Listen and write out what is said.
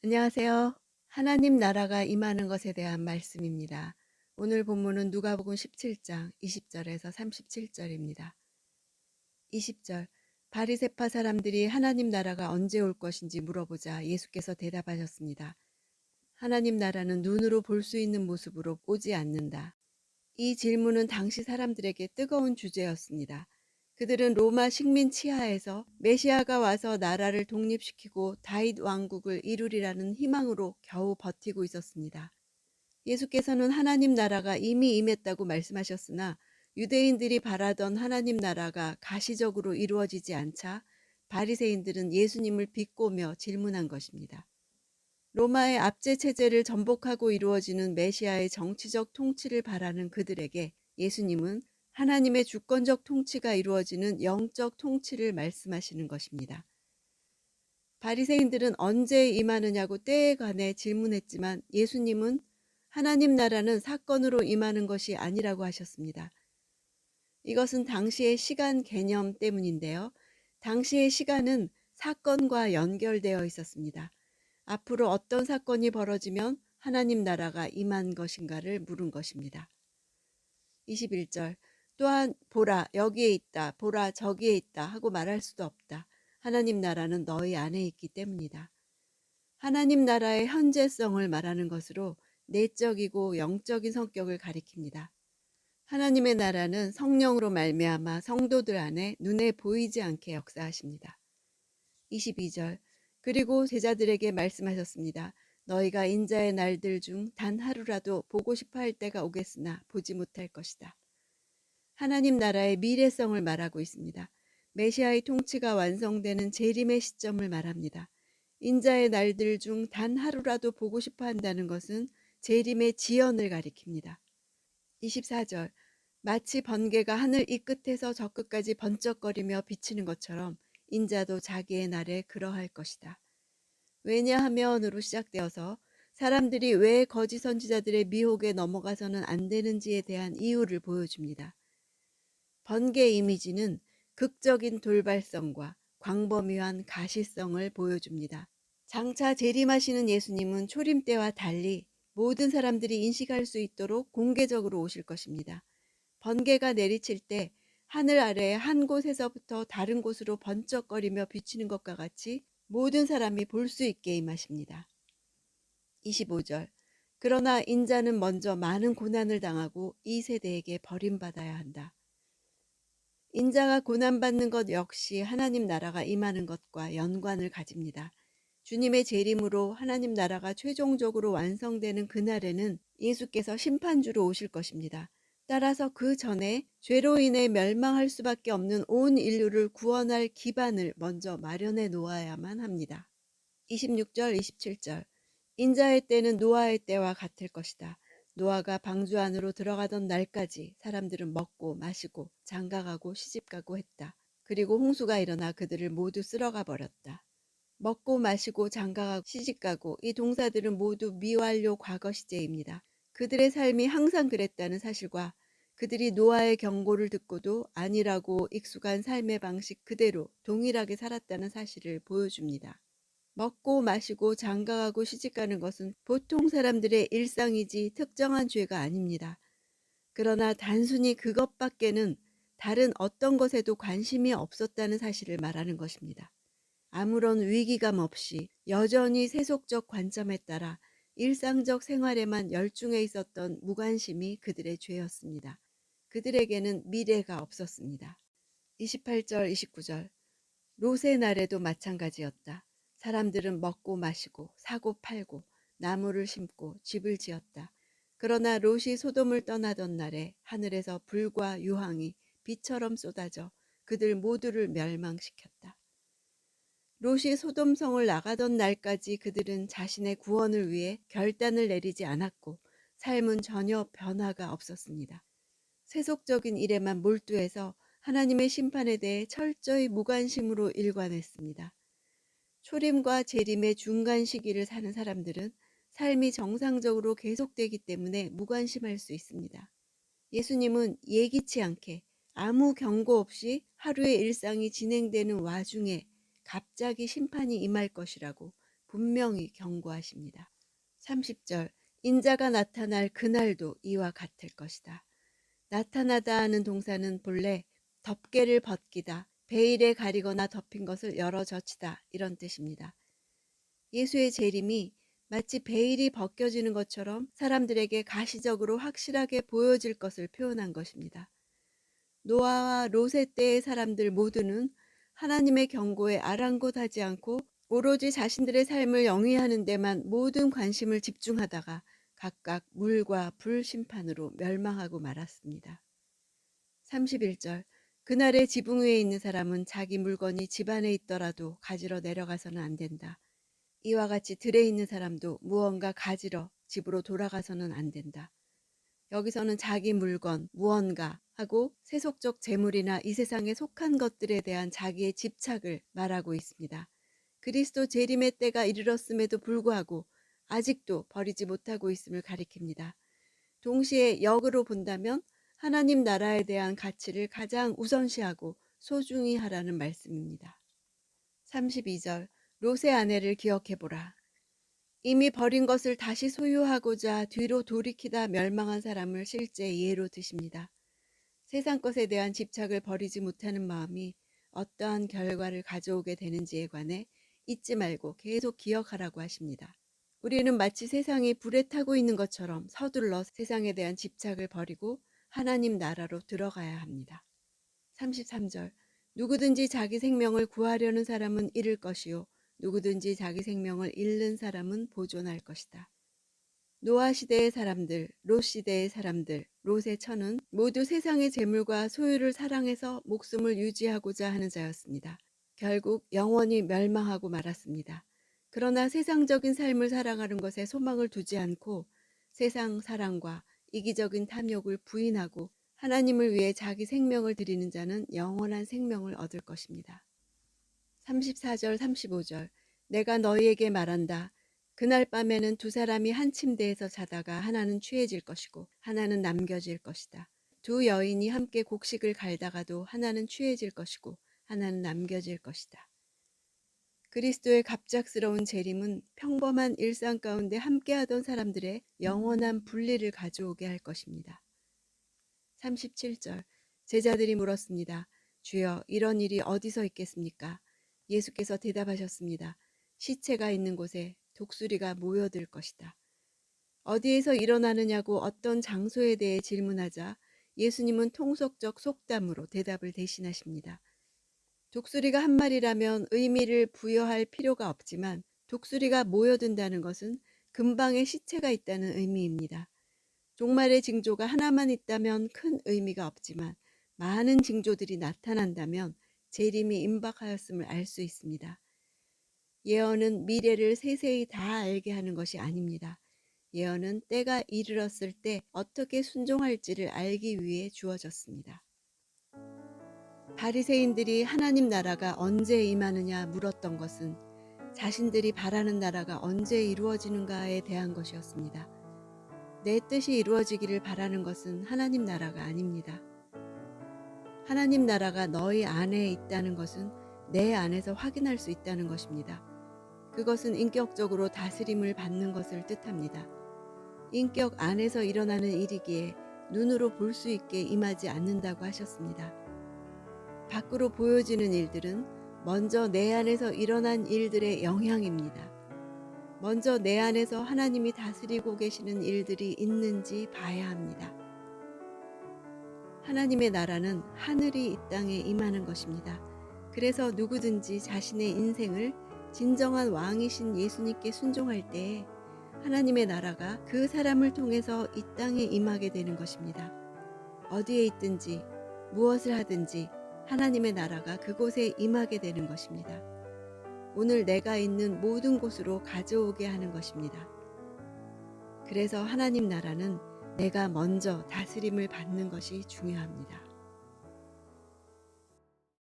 안녕하세요. 하나님 나라가 임하는 것에 대한 말씀입니다. 오늘 본문은 누가복음 17장 20절에서 37절입니다. 20절 바리새파 사람들이 하나님 나라가 언제 올 것인지 물어보자 예수께서 대답하셨습니다. 하나님 나라는 눈으로 볼 수 있는 모습으로 오지 않는다. 이 질문은 당시 사람들에게 뜨거운 주제였습니다. 그들은 로마 식민 치하에서 메시아가 와서 나라를 독립시키고 다윗 왕국을 이루리라는 희망으로 겨우 버티고 있었습니다. 예수께서는 하나님 나라가 이미 임했다고 말씀하셨으나 유대인들이 바라던 하나님 나라가 가시적으로 이루어지지 않자 바리새인들은 예수님을 비꼬며 질문한 것입니다. 로마의 압제 체제를 전복하고 이루어지는 메시아의 정치적 통치를 바라는 그들에게 예수님은 하나님의 주권적 통치가 이루어지는 영적 통치를 말씀하시는 것입니다. 바리새인들은 언제 임하느냐고 때에 관해 질문했지만 예수님은 하나님 나라는 사건으로 임하는 것이 아니라고 하셨습니다. 이것은 당시의 시간 개념 때문인데요. 당시의 시간은 사건과 연결되어 있었습니다. 앞으로 어떤 사건이 벌어지면 하나님 나라가 임한 것인가를 물은 것입니다. 21절 또한 보라 여기에 있다 보라 저기에 있다 하고 말할 수도 없다. 하나님 나라는 너희 안에 있기 때문이다. 하나님 나라의 현재성을 말하는 것으로 내적이고 영적인 성격을 가리킵니다. 하나님의 나라는 성령으로 말미암아 성도들 안에 눈에 보이지 않게 역사하십니다. 22절 그리고 제자들에게 말씀하셨습니다. 너희가 인자의 날들 중 단 하루라도 보고 싶어 할 때가 오겠으나 보지 못할 것이다. 하나님 나라의 미래성을 말하고 있습니다. 메시아의 통치가 완성되는 재림의 시점을 말합니다. 인자의 날들 중 단 하루라도 보고 싶어 한다는 것은 재림의 지연을 가리킵니다. 24절 마치 번개가 하늘 이 끝에서 저 끝까지 번쩍거리며 비치는 것처럼 인자도 자기의 날에 그러할 것이다. 왜냐하면으로 시작되어서 사람들이 왜 거짓 선지자들의 미혹에 넘어가서는 안 되는지에 대한 이유를 보여줍니다. 번개 이미지는 극적인 돌발성과 광범위한 가시성을 보여줍니다. 장차 재림하시는 예수님은 초림 때와 달리 모든 사람들이 인식할 수 있도록 공개적으로 오실 것입니다. 번개가 내리칠 때 하늘 아래 한 곳에서부터 다른 곳으로 번쩍거리며 비치는 것과 같이 모든 사람이 볼 수 있게 임하십니다. 25절 그러나 인자는 먼저 많은 고난을 당하고 이 세대에게 버림받아야 한다. 인자가 고난받는 것 역시 하나님 나라가 임하는 것과 연관을 가집니다. 주님의 재림으로 하나님 나라가 최종적으로 완성되는 그날에는 예수께서 심판주로 오실 것입니다. 따라서 그 전에 죄로 인해 멸망할 수밖에 없는 온 인류를 구원할 기반을 먼저 마련해 놓아야만 합니다. 26절 27절 인자의 때는 노아의 때와 같을 것이다. 노아가 방주 안으로 들어가던 날까지 사람들은 먹고 마시고 장가가고 시집가고 했다. 그리고 홍수가 일어나 그들을 모두 쓸어가 버렸다. 먹고 마시고 장가가고 시집가고 이 동사들은 모두 미완료 과거 시제입니다. 그들의 삶이 항상 그랬다는 사실과 그들이 노아의 경고를 듣고도 아니라고 익숙한 삶의 방식 그대로 동일하게 살았다는 사실을 보여줍니다. 먹고 마시고 장가가고 시집가는 것은 보통 사람들의 일상이지 특정한 죄가 아닙니다. 그러나 단순히 그것밖에는 다른 어떤 것에도 관심이 없었다는 사실을 말하는 것입니다. 아무런 위기감 없이 여전히 세속적 관점에 따라 일상적 생활에만 열중해 있었던 무관심이 그들의 죄였습니다. 그들에게는 미래가 없었습니다. 28절 29절 롯의 날에도 마찬가지였다. 사람들은 먹고 마시고 사고 팔고 나무를 심고 집을 지었다. 그러나 롯이 소돔을 떠나던 날에 하늘에서 불과 유황이 비처럼 쏟아져 그들 모두를 멸망시켰다. 롯이 소돔성을 나가던 날까지 그들은 자신의 구원을 위해 결단을 내리지 않았고 삶은 전혀 변화가 없었습니다. 세속적인 일에만 몰두해서 하나님의 심판에 대해 철저히 무관심으로 일관했습니다. 초림과 재림의 중간 시기를 사는 사람들은 삶이 정상적으로 계속되기 때문에 무관심할 수 있습니다. 예수님은 예기치 않게 아무 경고 없이 하루의 일상이 진행되는 와중에 갑자기 심판이 임할 것이라고 분명히 경고하십니다. 30절 인자가 나타날 그날도 이와 같을 것이다. 나타나다 하는 동사는 본래 덮개를 벗기다, 베일에 가리거나 덮인 것을 열어젖히다 이런 뜻입니다. 예수의 재림이 마치 베일이 벗겨지는 것처럼 사람들에게 가시적으로 확실하게 보여질 것을 표현한 것입니다. 노아와 롯의 때의 사람들 모두는 하나님의 경고에 아랑곳하지 않고 오로지 자신들의 삶을 영위하는 데만 모든 관심을 집중하다가 각각 물과 불 심판으로 멸망하고 말았습니다. 31절 그날의 지붕 위에 있는 사람은 자기 물건이 집안에 있더라도 가지러 내려가서는 안 된다. 이와 같이 들에 있는 사람도 무언가 가지러 집으로 돌아가서는 안 된다. 여기서는 자기 물건, 무언가 하고 세속적 재물이나 이 세상에 속한 것들에 대한 자기의 집착을 말하고 있습니다. 그리스도 재림의 때가 이르렀음에도 불구하고 아직도 버리지 못하고 있음을 가리킵니다. 동시에 역으로 본다면 하나님 나라에 대한 가치를 가장 우선시하고 소중히 하라는 말씀입니다. 32절 롯의 아내를 기억해보라. 이미 버린 것을 다시 소유하고자 뒤로 돌이키다 멸망한 사람을 실제 예로 드십니다. 세상 것에 대한 집착을 버리지 못하는 마음이 어떠한 결과를 가져오게 되는지에 관해 잊지 말고 계속 기억하라고 하십니다. 우리는 마치 세상이 불에 타고 있는 것처럼 서둘러 세상에 대한 집착을 버리고 하나님 나라로 들어가야 합니다. 33절 누구든지 자기 생명을 구하려는 사람은 잃을 것이요 누구든지 자기 생명을 잃는 사람은 보존할 것이다. 노아 시대의 사람들, 롯 시대의 사람들, 롯의 처는 모두 세상의 재물과 소유를 사랑해서 목숨을 유지하고자 하는 자였습니다. 결국 영원히 멸망하고 말았습니다. 그러나 세상적인 삶을 살아가는 것에 소망을 두지 않고 세상 사랑과 이기적인 탐욕을 부인하고 하나님을 위해 자기 생명을 드리는 자는 영원한 생명을 얻을 것입니다. 34절 35절 내가 너희에게 말한다. 그날 밤에는 두 사람이 한 침대에서 자다가 하나는 취해질 것이고 하나는 남겨질 것이다. 두 여인이 함께 곡식을 갈다가도 하나는 취해질 것이고 하나는 남겨질 것이다. 그리스도의 갑작스러운 재림은 평범한 일상 가운데 함께하던 사람들의 영원한 분리를 가져오게 할 것입니다. 37절 제자들이 물었습니다. 주여 이런 일이 어디서 있겠습니까? 예수께서 대답하셨습니다. 시체가 있는 곳에 독수리가 모여들 것이다. 어디에서 일어나느냐고 어떤 장소에 대해 질문하자 예수님은 통속적 속담으로 대답을 대신하십니다. 독수리가 한 마리라면 의미를 부여할 필요가 없지만 독수리가 모여든다는 것은 근방에 시체가 있다는 의미입니다. 종말의 징조가 하나만 있다면 큰 의미가 없지만 많은 징조들이 나타난다면 재림이 임박하였음을 알 수 있습니다. 예언은 미래를 세세히 다 알게 하는 것이 아닙니다. 예언은 때가 이르렀을 때 어떻게 순종할지를 알기 위해 주어졌습니다. 바리새인들이 하나님 나라가 언제 임하느냐 물었던 것은 자신들이 바라는 나라가 언제 이루어지는가에 대한 것이었습니다. 내 뜻이 이루어지기를 바라는 것은 하나님 나라가 아닙니다. 하나님 나라가 너희 안에 있다는 것은 내 안에서 확인할 수 있다는 것입니다. 그것은 인격적으로 다스림을 받는 것을 뜻합니다. 인격 안에서 일어나는 일이기에 눈으로 볼 수 있게 임하지 않는다고 하셨습니다. 밖으로 보여지는 일들은 먼저 내 안에서 일어난 일들의 영향입니다. 먼저 내 안에서 하나님이 다스리고 계시는 일들이 있는지 봐야 합니다. 하나님의 나라는 하늘이 이 땅에 임하는 것입니다. 그래서 누구든지 자신의 인생을 진정한 왕이신 예수님께 순종할 때에 하나님의 나라가 그 사람을 통해서 이 땅에 임하게 되는 것입니다. 어디에 있든지 무엇을 하든지 하나님의 나라가 그곳에 임하게 되는 것입니다. 오늘 내가 있는 모든 곳으로 가져오게 하는 것입니다. 그래서 하나님 나라는 내가 먼저 다스림을 받는 것이 중요합니다.